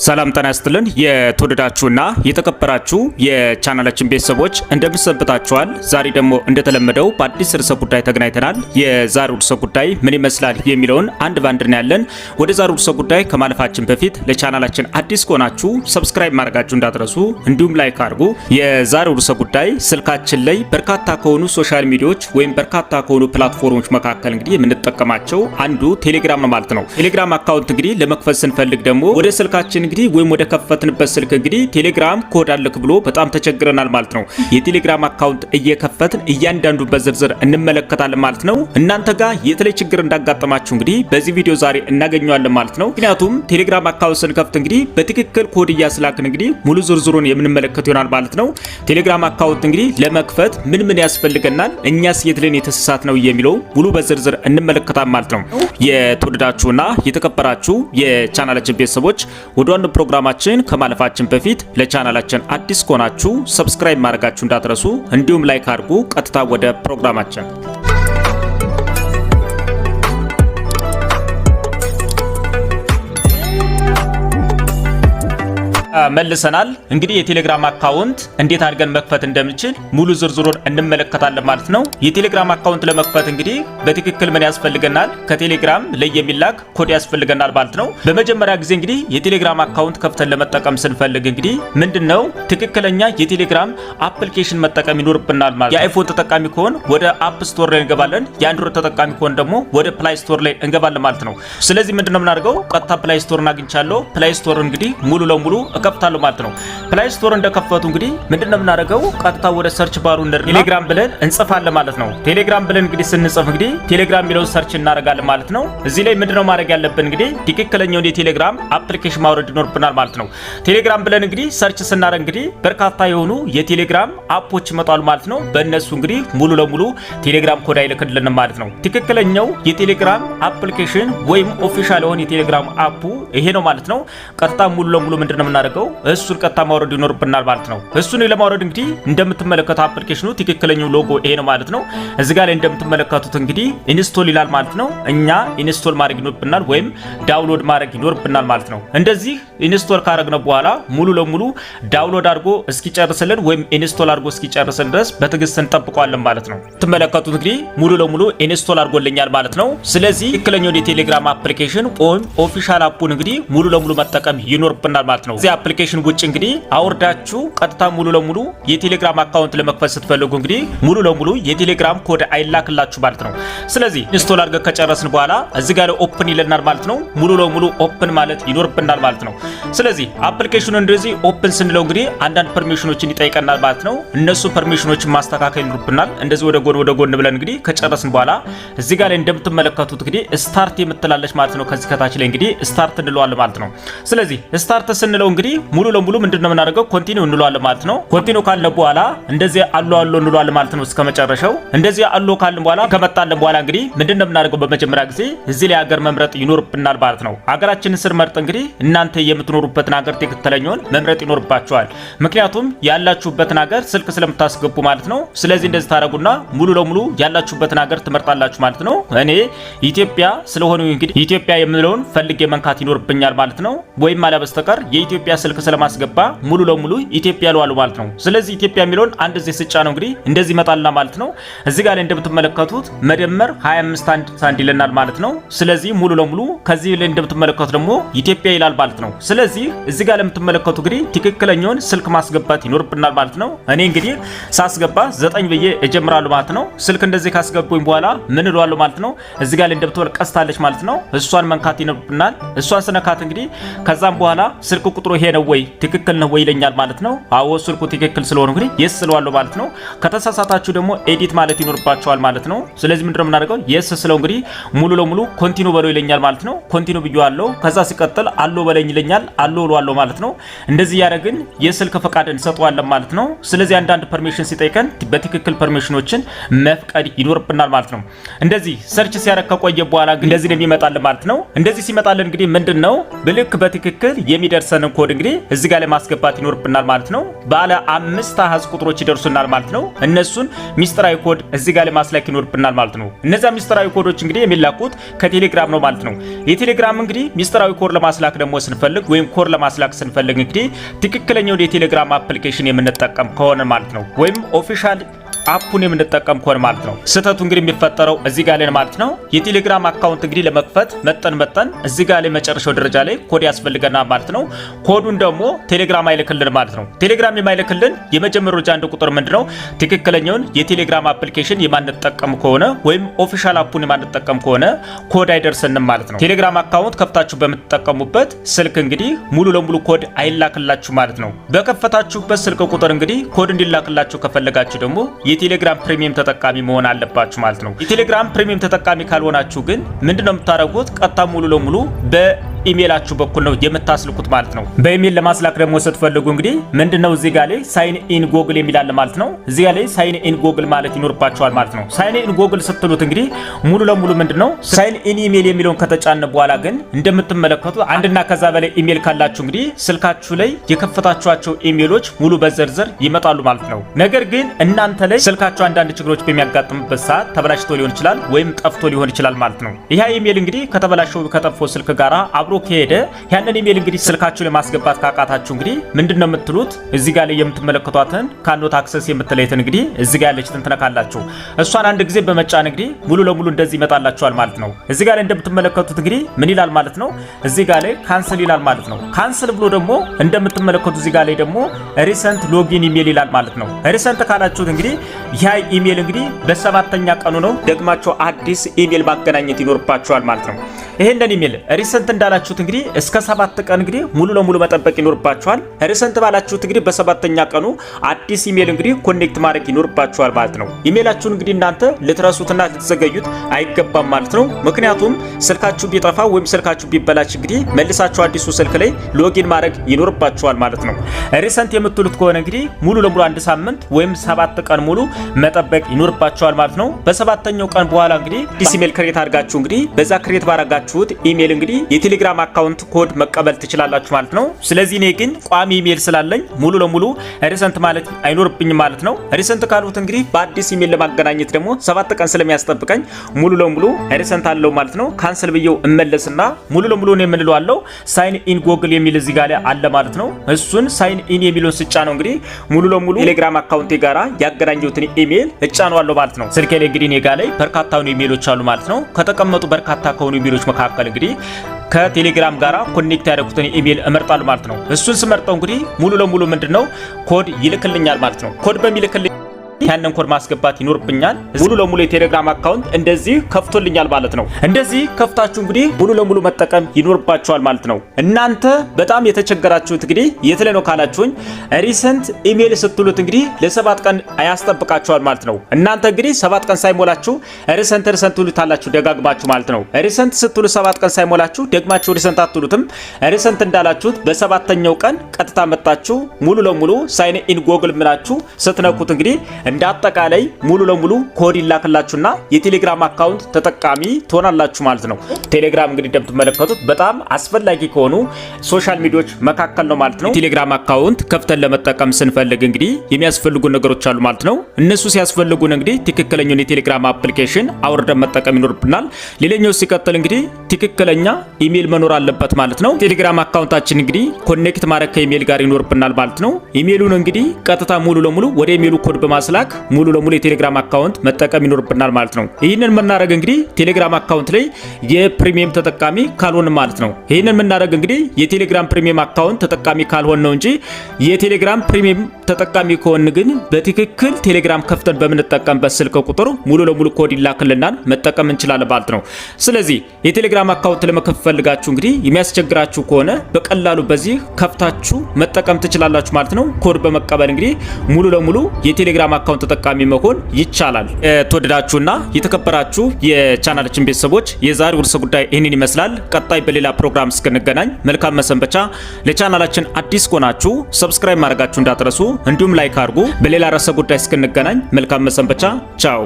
ሰላም ጤና ይስጥልን። የተወደዳችሁና የተከበራችሁ የቻናላችን ቤተሰቦች እንደምሰንብታችኋል። ዛሬ ደግሞ እንደተለመደው በአዲስ ርዕሰ ጉዳይ ተገናኝተናል። የዛሬው ርዕሰ ጉዳይ ምን ይመስላል የሚለውን አንድ ባንድ እናያለን። ወደ ዛሬው ርዕሰ ጉዳይ ከማለፋችን በፊት ለቻናላችን አዲስ ከሆናችሁ ሰብስክራይብ ማድረጋችሁ እንዳትረሱ፣ እንዲሁም ላይክ አድርጉ። የዛሬው ርዕሰ ጉዳይ ስልካችን ላይ በርካታ ከሆኑ ሶሻል ሚዲያዎች ወይም በርካታ ከሆኑ ፕላትፎርሞች መካከል እንግዲህ የምንጠቀማቸው አንዱ ቴሌግራም ነው ማለት ነው። ቴሌግራም አካውንት እንግዲህ ለመክፈት ስንፈልግ ደግሞ ወደ ስልካችን እንግዲህ ወይም ወደ ከፈትንበት ስልክ እንግዲህ ቴሌግራም ኮድ አለክ ብሎ በጣም ተቸግረናል ማለት ነው። የቴሌግራም አካውንት እየከፈትን እያንዳንዱ በዝርዝር እንመለከታለን ማለት ነው። እናንተ ጋር የተለየ ችግር እንዳጋጠማችሁ እንግዲህ በዚህ ቪዲዮ ዛሬ እናገኘዋለን ማለት ነው። ምክንያቱም ቴሌግራም አካውንት ስንከፍት እንግዲህ በትክክል ኮድ እያስላክን እንግዲህ ሙሉ ዝርዝሩን የምንመለከት ይሆናል ማለት ነው። ቴሌግራም አካውንት እንግዲህ ለመክፈት ምን ያስፈልገናል፣ እኛስ የት ላይ የተሳሳት ነው የሚለው ሙሉ በዝርዝር እንመለከታለን ማለት ነው። የተወደዳችሁና የተከበራችሁ የቻናላችን ቤተሰቦች ወደ ዋናው ፕሮግራማችን ከማለፋችን በፊት ለቻናላችን አዲስ ከሆናችሁ ሰብስክራይብ ማድረጋችሁ እንዳትረሱ፣ እንዲሁም ላይክ አድርጉ። ቀጥታ ወደ ፕሮግራማችን መልሰናል። እንግዲህ የቴሌግራም አካውንት እንዴት አድርገን መክፈት እንደምንችል ሙሉ ዝርዝሩን እንመለከታለን ማለት ነው። የቴሌግራም አካውንት ለመክፈት እንግዲህ በትክክል ምን ያስፈልገናል? ከቴሌግራም ላይ የሚላክ ኮድ ያስፈልገናል ማለት ነው። በመጀመሪያ ጊዜ እንግዲህ የቴሌግራም አካውንት ከፍተን ለመጠቀም ስንፈልግ እንግዲህ ምንድነው ትክክለኛ የቴሌግራም አፕሊኬሽን መጠቀም ይኖርብናል ማለት ነው። የአይፎን ተጠቃሚ ከሆን ወደ አፕ ስቶር ላይ እንገባለን። የአንድሮይድ ተጠቃሚ ከሆን ደግሞ ወደ ፕላይ ስቶር ላይ እንገባለን ማለት ነው። ስለዚህ ምንድነው የምናደርገው? ቀጥታ ፕላይ ስቶርን አግኝቻለሁ። ፕላይ ስቶር እንግዲህ ሙሉ ለሙሉ ከፍታለሁ ማለት ነው። ፕላይ ስቶር እንደከፈቱ እንግዲህ ምንድነው የምናደርገው? ቀጥታ ወደ ሰርች ባሩ ቴሌግራም ብለን እንጽፋለን ማለት ነው። ቴሌግራም ብለን እንግዲህ ስንጽፍ እንግዲህ ቴሌግራም የሚለውን ሰርች እናደርጋለን ማለት ነው። እዚህ ላይ ምንድነው ማድረግ ያለብን? እንግዲህ ትክክለኛውን የቴሌግራም አፕሊኬሽን ማውረድ ይኖርብናል ማለት ነው። ቴሌግራም ብለን እንግዲህ ሰርች ስናደርግ እንግዲህ በርካታ የሆኑ የቴሌግራም አፖች ይመጣሉ ማለት ነው። በእነሱ እንግዲህ ሙሉ ለሙሉ ቴሌግራም ኮድ አይልክልንም ማለት ነው። ትክክለኛው የቴሌግራም አፕሊኬሽን ወይም ኦፊሻል የሆነ የቴሌግራም አፑ ይሄ ነው ማለት ነው። ቀጥታ ሙሉ ለሙሉ ምንድነው የምናደርገው? እሱን ቀጥታ ማውረድ ይኖርብናል ማለት ነው። እሱን ለማውረድ እንግዲህ እንደምትመለከቱት አፕሊኬሽኑ ትክክለኛው ሎጎ ይሄ ነው ማለት ነው። እዚህ ጋር ላይ እንደምትመለከቱት እንግዲህ ኢንስቶል ይላል ማለት ነው። እኛ ኢንስቶል ማድረግ ይኖርብናል ወይም ዳውንሎድ ማድረግ ይኖርብናል ማለት ነው። እንደዚህ ኢንስቶል ካደረግነው በኋላ ሙሉ ለሙሉ ዳውንሎድ አድርጎ እስኪጨርስልን ወይም ኢንስቶል አድርጎ እስኪጨርስልን ድረስ በትዕግስት እንጠብቀዋለን ማለት ነው። ትመለከቱት እንግዲህ ሙሉ ለሙሉ ኢንስቶል አድርጎልኛል ማለት ነው። ስለዚህ ትክክለኛው የቴሌግራም አፕሊኬሽን ወይም ኦፊሻል አፑን እንግዲህ ሙሉ ለሙሉ መጠቀም ይኖርብናል ማለት ነው። እዚህ አፕሊኬሽን ውጭ እንግዲህ አውርዳችሁ ቀጥታ ሙሉ ለሙሉ የቴሌግራም አካውንት ለመክፈት ስትፈልጉ እንግዲህ ሙሉ ለሙሉ የቴሌግራም ኮድ አይላክላችሁ ማለት ነው። ስለዚህ ኢንስቶል አድርገን ከጨረስን በኋላ እዚህ ጋር ኦፕን ይለናል ማለት ነው። ሙሉ ለሙሉ ኦፕን ማለት ይኖርብናል ማለት ነው። ስለዚህ አፕሊኬሽኑ እንደዚህ ኦፕን ስንለው እንግዲህ አንዳንድ ፐርሚሽኖችን ይጠይቀናል ማለት ነው። እነሱ ፐርሚሽኖችን ማስተካከል ይኖርብናል። እንደዚህ ወደ ጎን ብለን እንግዲህ ከጨረስን በኋላ እዚህ ጋር ላይ እንደምትመለከቱት እንግዲህ ስታርት የምትላለች ማለት ነው። ከዚህ ከታች ላይ እንግዲህ ስታርት እንለዋለን ማለት ነው። ስለዚህ ስታርት ስንለው እንግዲህ ሙሉ ለሙሉ ምንድነው የምናደርገው? ኮንቲኒው እንለዋለን ማለት ነው። ኮንቲኒው ካለ በኋላ እንደዚህ አሎ እንለዋለን ማለት ነው እስከ መጨረሻው። እንደዚህ አሎ ካልን በኋላ ከመጣልን በኋላ እንግዲህ ምንድነው የምናደርገው? በመጀመሪያ ጊዜ እዚህ ላይ ሀገር መምረጥ ይኖርብናል ማለት ነው። ሀገራችንን ስር መርጥ እንግዲህ እናንተ የምትኖሩበትን ሀገር ትክክለኛውን መምረጥ ይኖርባችኋል። ምክንያቱም ያላችሁበትን ሀገር ስልክ ስለምታስገቡ ማለት ነው። ስለዚህ እንደዚህ ታደርጉና ሙሉ ለሙሉ ያላችሁበትን ሀገር ትመርጣላችሁ ማለት ነው። እኔ ኢትዮጵያ ስለሆነ እንግዲህ ኢትዮጵያ የምለውን ፈልጌ መንካት ይኖርብኛል ማለት ነው። ወይም አለ በስተቀር የኢትዮጵያ ስልክ ስለማስገባ ሙሉ ለሙሉ ኢትዮጵያ ለዋሉ ማለት ነው። ስለዚህ ኢትዮጵያ የሚለውን አንድ ዚህ ስጫ ነው እንግዲህ እንደዚህ ይመጣልና ማለት ነው። እዚህ ጋር ላይ እንደምትመለከቱት መደመር 25 ሳንድ ይለናል ማለት ነው። ስለዚህ ሙሉ ለሙሉ ከዚህ ላይ እንደምትመለከቱት ደግሞ ኢትዮጵያ ይላል ማለት ነው። ስለዚህ እዚህ ጋር ለምትመለከቱ እንግዲህ ትክክለኛውን ስልክ ማስገባት ይኖርብናል ማለት ነው። እኔ እንግዲህ ሳስገባ 9 ብዬ እጀምራለሁ ማለት ነው። ስልክ እንደዚህ ካስገቡኝ በኋላ ምን እለዋለሁ ማለት ነው። እዚህ ጋር ላይ እንደምትወል ቀስታለች ማለት ነው። እሷን መንካት ይኖርብናል። እሷን ስነካት እንግዲህ ከዛም በኋላ ስልክ ቁጥሩ ይሄ ነው ወይ ትክክል ነው ወይ ይለኛል ማለት ነው። አዎ ስልኩ ትክክል ስለሆነ እንግዲህ የስ ስለዋለሁ ማለት ነው። ከተሳሳታችሁ ደግሞ ኤዲት ማለት ይኖርባችኋል ማለት ነው። ስለዚህ ምንድነው የምናደርገው? የስ ስለው እንግዲህ ሙሉ ለሙሉ ኮንቲኒው በለው ይለኛል ማለት ነው። ኮንቲኒው ብዬዋለሁ። ከዛ ሲቀጥል አሎ በለኝ ይለኛል። አሎ እለዋለሁ ማለት ነው። እንደዚህ ያደረግን የስልክ ፈቃድ እንሰጠዋለን ማለት ነው። ስለዚህ አንዳንድ ፐርሚሽን ሲጠይቀን በትክክል ፐርሚሽኖችን መፍቀድ ይኖርብናል ማለት ነው። እንደዚህ ሰርች ሲያደርግ ከቆየ በኋላ እንደዚህ ነው የሚመጣልን ማለት ነው። እንደዚህ ሲመጣልን እንግዲህ ምንድነው ብልክ በትክክል የሚደርሰን ኮድ እንግዲህ እዚህ ጋር ላይ ማስገባት ይኖርብናል ማለት ነው። ባለ 5 አሃዝ ቁጥሮች ይደርሱናል ማለት ነው። እነሱን ሚስጥራዊ ኮድ እዚህ ጋር ላይ ማስላክ ይኖርብናል ማለት ነው። እነዛ ሚስጥራዊ ኮዶች እንግዲህ የሚላኩት ከቴሌግራም ነው ማለት ነው። የቴሌግራም እንግዲህ ሚስጥራዊ ኮድ ለማስላክ ደግሞ ስንፈልግ ወይም ኮድ ለማስላክ ስንፈልግ እንግዲህ ትክክለኛው የቴሌግራም አፕሊኬሽን የምንጠቀም ከሆነ ማለት ነው ወይም ኦፊሻል አፑን የምንጠቀም ከሆነ ማለት ነው። ስህተቱ እንግዲህ የሚፈጠረው እዚህ ጋር ላይ ማለት ነው። የቴሌግራም አካውንት እንግዲህ ለመክፈት መጠን እዚህ ጋር ላይ መጨረሻው ደረጃ ላይ ኮድ ያስፈልገናል ማለት ነው። ኮዱን ደግሞ ቴሌግራም አይልክልን ማለት ነው። ቴሌግራም የማይልክልን የመጀመሪያው ደረጃ አንድ ቁጥር ምንድነው? ትክክለኛውን የቴሌግራም አፕሊኬሽን የማንጠቀም ከሆነ ወይም ኦፊሻል አፑን የማንጠቀም ከሆነ ኮድ አይደርሰንም ማለት ነው። ቴሌግራም አካውንት ከፍታችሁ በምትጠቀሙበት ስልክ እንግዲህ ሙሉ ለሙሉ ኮድ አይላክላችሁ ማለት ነው። በከፈታችሁበት ስልክ ቁጥር እንግዲህ ኮድ እንዲላክላችሁ ከፈለጋችሁ ደግሞ የቴሌግራም ፕሪሚየም ተጠቃሚ መሆን አለባችሁ ማለት ነው። የቴሌግራም ፕሪሚየም ተጠቃሚ ካልሆናችሁ ግን ምንድነው የምታደርጉት? ቀጥታ ሙሉ ለሙሉ በኢሜይላችሁ በኩል ነው የምታስልኩት ማለት ነው። በኢሜይል ለማስላክ ደግሞ ስትፈልጉ እንግዲህ ምንድነው እዚህ ጋር ላይ ሳይን ኢን ጎግል የሚላል ማለት ነው። እዚህ ጋር ላይ ሳይን ኢን ጎግል ማለት ይኖርባችኋል ማለት ነው። ሳይን ኢን ጎግል ስትሉት እንግዲህ ሙሉ ለሙሉ ምንድነው ሳይን ኢን ኢሜይል የሚለውን ከተጫነ በኋላ ግን እንደምትመለከቱ አንድና ከዛ በላይ ኢሜይል ካላችሁ እንግዲህ ስልካችሁ ላይ የከፈታችኋቸው ኢሜይሎች ሙሉ በዝርዝር ይመጣሉ ማለት ነው። ነገር ግን እናንተ ላይ ስልካችሁ አንዳንድ ችግሮች በሚያጋጥሙበት ሰዓት ተበላሽቶ ሊሆን ይችላል ወይም ጠፍቶ ሊሆን ይችላል ማለት ነው። ይሄ ኢሜይል እንግዲህ ከተበላሸው ከጠፋው ስልክ ጋራ አብሮ ከሄደ ያንን ኢሜይል እንግዲህ ስልካችሁ ላይ ማስገባት ካቃታችሁ እንግዲህ ምንድነው የምትሉት? እዚህ ጋር ላይ የምትመለከቷትን ካኖት አክሰስ የምትለይትን እንግዲህ እዚህ ጋር ያለችትን ትነካላችሁ። እሷን አንድ ጊዜ በመጫን እንግዲህ ሙሉ ለሙሉ እንደዚህ ይመጣላችኋል ማለት ነው። እዚህ ጋር ላይ እንደምትመለከቱት እንግዲህ ምን ይላል ማለት ነው? እዚህ ጋር ላይ ካንሰል ይላል ማለት ነው። ካንሰል ብሎ ደግሞ እንደምትመለከቱት እዚህ ጋር ላይ ደግሞ ሪሰንት ሎጊን ኢሜይል ይላል ማለት ነው። ሪሰንት ካላችሁት እንግዲህ ያ ኢሜይል እንግዲህ በሰባተኛ ቀኑ ነው ደግማችሁ አዲስ ኢሜይል ማገናኘት ይኖርባችኋል ማለት ነው። ይሄንን ኢሜይል ሪሰንት እንዳላችሁት እንግዲህ እስከ 7 ቀን እንግዲህ ሙሉ ለሙሉ መጠበቅ ይኖርባችኋል። ሪሰንት ባላችሁት እንግዲህ በሰባተኛ ቀኑ አዲስ ኢሜይል እንግዲህ ኮኔክት ማድረግ ይኖርባችኋል ማለት ነው። ኢሜይላችሁን እንግዲህ እናንተ ልትረሱትና ልትዘገዩት አይገባም ማለት ነው። ምክንያቱም ስልካችሁ ቢጠፋ ወይም ስልካችሁ ቢበላሽ እንግዲህ መልሳችሁ አዲሱ ስልክ ላይ ሎጊን ማድረግ ይኖርባችኋል ማለት ነው። ሪሰንት የምትሉት ከሆነ እንግዲህ ሙሉ ለሙሉ 1 ሳምንት ወይም 7 ቀን ሙሉ መጠበቅ ይኖርባችኋል ማለት ነው። በሰባተኛው ቀን በኋላ እንግዲህ አዲስ ኢሜይል ክሬት አድርጋችሁ እንግዲህ በዛ ክሬት ባረጋችሁት ኢሜይል እንግዲህ የቴሌግራም አካውንት ኮድ መቀበል ትችላላችሁ ማለት ነው። ስለዚህ እኔ ግን ቋሚ ኢሜይል ስላለኝ ሙሉ ለሙሉ ሪሰንት ማለት አይኖርብኝም ማለት ነው። ሪሰንት ካሉት እንግዲህ በአዲስ ኢሜይል ለማገናኘት ደግሞ 7 ቀን ስለሚያስጠብቀኝ ሙሉ ለሙሉ ሪሰንት አለው ማለት ነው። ካንሰል ብየው እመለስና ሙሉ ለሙሉ ነው የምንለው ሳይን ኢን ጎግል የሚል እዚህ ጋር አለ ማለት ነው። እሱን ሳይን ኢን የሚለውን ስጫ ነው እንግዲህ ሙሉ ለሙሉ ቴሌግራም አካውንቴ ጋራ ያገናኘሁትን ኢሜይል እጫነዋለሁ ማለት ነው። ስልኬ ላይ እንግዲህ እኔ ጋር ላይ በርካታ ኢሜይሎች አሉ ማለት ነው። ከተቀመጡ በርካታ ከሆኑ ኢሜይሎች መካከል እንግዲህ ከቴሌግራም ጋራ ኮኔክት ያደረኩትን ኢሜይል እመርጣለሁ ማለት ነው። እሱን ስመርጠው እንግዲህ ሙሉ ለሙሉ ምንድነው ኮድ ይልክልኛል ማለት ነው። ኮድ በሚልክልኝ ያንን ኮድ ማስገባት ይኖርብኛል። ሙሉ ለሙሉ የቴሌግራም አካውንት እንደዚህ ከፍቶልኛል ማለት ነው። እንደዚህ ከፍታችሁ እንግዲህ ሙሉ ለሙሉ መጠቀም ይኖርባችኋል ማለት ነው። እናንተ በጣም የተቸገራችሁት እንግዲህ የት ላይ ነው ካላችሁኝ ሪሰንት ኢሜይል ስትሉት እንግዲህ ለ7 ቀን ያስጠብቃችኋል ማለት ነው። እናንተ እንግዲህ 7 ቀን ሳይሞላችሁ ሪሰንት ትሉታላችሁ ደጋግማችሁ ማለት ነው። ሪሰንት ስትሉ 7 ቀን ሳይሞላችሁ ደግማችሁ ሪሰንት አትሉትም። ሪሰንት እንዳላችሁት በሰባተኛው ቀን ቀጥታ መጣችሁ ሙሉ ለሙሉ ሳይን ኢን ጎግል ምናችሁ ስትነኩት እንግዲህ እንደ አጠቃላይ ሙሉ ለሙሉ ኮድ ይላክላችሁና የቴሌግራም አካውንት ተጠቃሚ ትሆናላችሁ ማለት ነው። ቴሌግራም እንግዲህ እንደምትመለከቱት በጣም አስፈላጊ ከሆኑ ሶሻል ሚዲያዎች መካከል ነው ማለት ነው። ቴሌግራም አካውንት ከፍተን ለመጠቀም ስንፈልግ እንግዲህ የሚያስፈልጉ ነገሮች አሉ ማለት ነው። እነሱ ሲያስፈልጉን እንግዲህ ትክክለኛውን የቴሌግራም አፕሊኬሽን አውርደን መጠቀም ይኖርብናል። ሌላኛው ሲቀጥል እንግዲህ ትክክለኛ ኢሜይል መኖር አለበት ማለት ነው። ቴሌግራም አካውንታችን እንግዲህ ኮኔክት ማድረግ ከኢሜይል ጋር ይኖርብናል ማለት ነው። ኢሜይሉን እንግዲህ ቀጥታ ሙሉ ለሙሉ ወደ ኢሜይሉ ኮድ በማስላክ ሙሉ ለሙሉ የቴሌግራም አካውንት መጠቀም ይኖርብናል ማለት ነው። ይህንን የምናደርግ እንግዲህ ቴሌግራም አካውንት ላይ የፕሪሚየም ተጠቃሚ ካልሆን ማለት ነው። ይህንን የምናደርግ እንግዲህ የቴሌግራም ፕሪሚየም አካውንት ተጠቃሚ ካልሆን ነው እንጂ የቴሌግራም ፕሪሚየም ተጠቃሚ ከሆን ግን በትክክል ቴሌግራም ከፍተን በምንጠቀምበት ስልክ ቁጥር ሙሉ ለሙሉ ኮድ ይላክልናል መጠቀም እንችላለን ማለት ነው። ስለዚህ የቴሌግራም አካውንት ለመክፈት ፈልጋችሁ እንግዲህ የሚያስቸግራችሁ ከሆነ በቀላሉ በዚህ ከፍታችሁ መጠቀም ትችላላችሁ ማለት ነው። ኮድ በመቀበል እንግዲህ ሙሉ ለሙሉ የቴሌግራም አካውንት ተጠቃሚ መሆን ይቻላል። ተወደዳችሁና የተከበራችሁ የቻናላችን ቤተሰቦች የዛሬው ርዕሰ ጉዳይ ይህንን ይመስላል። ቀጣይ በሌላ ፕሮግራም እስክንገናኝ መልካም መሰንበቻ። ለቻናላችን አዲስ ከሆናችሁ ሰብስክራይብ ማድረጋችሁ እንዳትረሱ፣ እንዲሁም ላይክ አድርጉ። በሌላ ርዕሰ ጉዳይ እስክንገናኝ መልካም መሰንበቻ። ቻው።